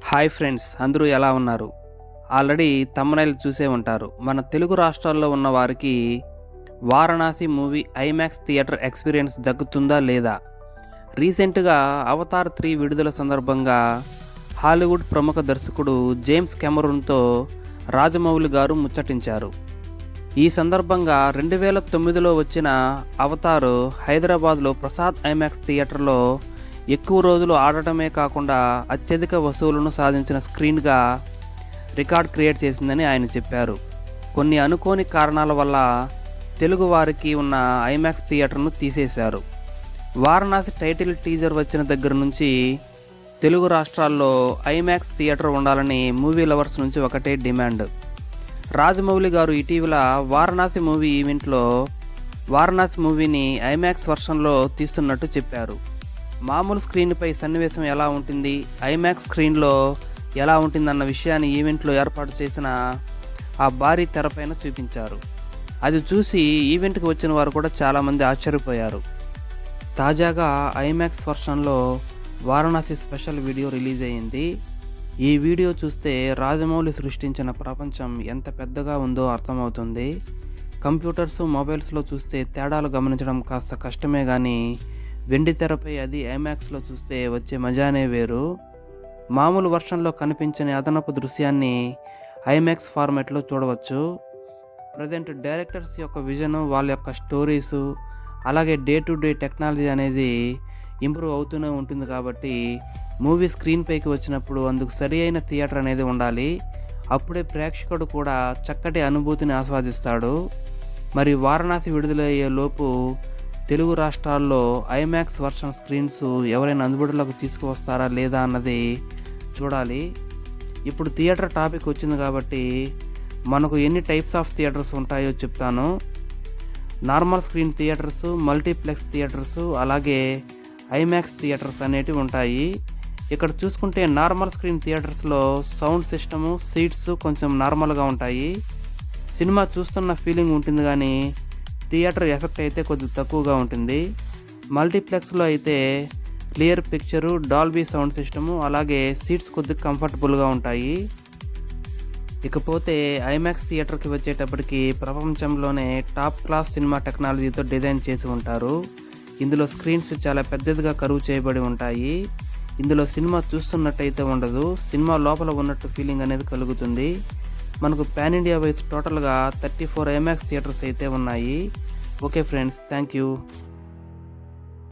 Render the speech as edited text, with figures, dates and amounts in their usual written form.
Hi friends, అందరూ ఎలా ఉన్నారు? ఆల్రెడీ థంబ్‌నెయిల్ చూసే ఉంటారు. మన తెలుగు రాష్ట్రాల్లో ఉన్న వారికి Varanasi movie IMAX theatre experience దక్కుతుందా లేదా? రీసెంట్‌గా 'అవతార్ 3' విడుదల సందర్భంగా హాలీవుడ్ ప్రముఖ దర్శకుడు జేమ్స్ కెమెరూన్‌తో రాజమౌళి గారు ముచ్చటించారు. ఈ సందర్భంగా 2009లో వచ్చిన 'అవతార్' హైదరాబాద్‌లో ప్రసాద్ ఐమాక్స్ థియేటర్‌లో ఎక్కువ రోజులు ఆడటమే కాకుండా అత్యధిక వసూళ్లను సాధించిన స్క్రీన్గా రికార్డ్ క్రియేట్ చేసిందని ఆయన చెప్పారు. కొన్ని అనుకోని కారణాల వల్ల తెలుగు వారికి ఉన్న ఐమాక్స్ థియేటర్ను తీసేశారు. వారణాసి టైటిల్ టీజర్ వచ్చిన దగ్గర నుంచి తెలుగు రాష్ట్రాల్లో ఐమాక్స్ థియేటర్ ఉండాలని మూవీ లవర్స్ నుంచి ఒకటే డిమాండ్. రాజమౌళి గారు ఇటీవల వారణాసి మూవీ ఈవెంట్లో వారణాసి మూవీని ఐమాక్స్ వర్షన్లో తీస్తున్నట్టు చెప్పారు. మామూలు స్క్రీన్పై సన్నివేశం ఎలా ఉంటుంది, ఐమాక్స్ స్క్రీన్లో ఎలా ఉంటుందన్న విషయాన్ని ఈవెంట్లో ఏర్పాటు చేసిన ఆ భారీ తెరపైన చూపించారు. అది చూసి ఈవెంట్కి వచ్చిన వారు కూడా చాలామంది ఆశ్చర్యపోయారు. తాజాగా ఐమాక్స్ వర్షన్లో వారణాసి స్పెషల్ వీడియో రిలీజ్ అయ్యింది. ఈ వీడియో చూస్తే రాజమౌళి సృష్టించిన ప్రపంచం ఎంత పెద్దగా ఉందో అర్థమవుతుంది. కంప్యూటర్స్, మొబైల్స్లో చూస్తే తేడాలు గమనించడం కాస్త కష్టమే కానీ వెండి తెరపై అది ఐమాక్స్లో చూస్తే వచ్చే మజానే వేరు. మామూలు వర్షన్లో కనిపించని అదనపు దృశ్యాన్ని ఐమాక్స్ ఫార్మాట్లో చూడవచ్చు. ప్రజెంట్ డైరెక్టర్స్ యొక్క విజను, వాళ్ళ యొక్క స్టోరీసు, అలాగే డే టు డే టెక్నాలజీ అనేది ఇంప్రూవ్ అవుతూనే ఉంటుంది కాబట్టి మూవీ స్క్రీన్ పైకి వచ్చినప్పుడు అందుకు సరి అయిన థియేటర్ అనేది ఉండాలి. అప్పుడే ప్రేక్షకుడు కూడా చక్కటి అనుభూతిని ఆస్వాదిస్తాడు. మరి వారణాసి విడుదలయ్యే లోపు తెలుగు రాష్ట్రాల్లో ఐమాక్స్ వర్షన్ స్క్రీన్స్ ఎవరైనా అందుబాటులోకి తీసుకువస్తారా లేదా అన్నది చూడాలి. ఇప్పుడు థియేటర్ టాపిక్ వచ్చింది కాబట్టి మనకు ఎన్ని టైప్స్ ఆఫ్ థియేటర్స్ ఉంటాయో చెప్తాను. Normal screen theatres, multiplex theatres, అలాగే ఐమాక్స్ థియేటర్స్ అనేటివి ఉంటాయి. ఇక్కడ చూసుకుంటే నార్మల్ స్క్రీన్ థియేటర్స్లో సౌండ్ సిస్టము, సీట్స్ కొంచెం నార్మల్గా ఉంటాయి. సినిమా చూస్తున్న ఫీలింగ్ ఉంటుంది కానీ థియేటర్ ఎఫెక్ట్ అయితే కొద్దిగా తక్కువగా ఉంటుంది. మల్టీప్లెక్స్లో అయితే clear picture, Dolby sound system, అలాగే సీట్స్ కొద్దిగా కంఫర్టబుల్గా ఉంటాయి. ఇకపోతే ఐమాక్స్ థియేటర్కి వచ్చేటప్పటికి ప్రపంచంలోనే టాప్ క్లాస్ సినిమా టెక్నాలజీతో డిజైన్ చేసి ఉంటారు. ఇందులో స్క్రీన్స్ చాలా పెద్దదిగా కరువు చేయబడి ఉంటాయి. ఇందులో సినిమా చూస్తున్నట్టయితే ఉండదు, సినిమా లోపల ఉన్నట్టు ఫీలింగ్ అనేది కలుగుతుంది. మనకు పాన్ ఇండియా వైజ్ టోటల్గా 34 ఐమాక్స్ థియేటర్స్ అయితే ఉన్నాయి. Okay friends, thank you.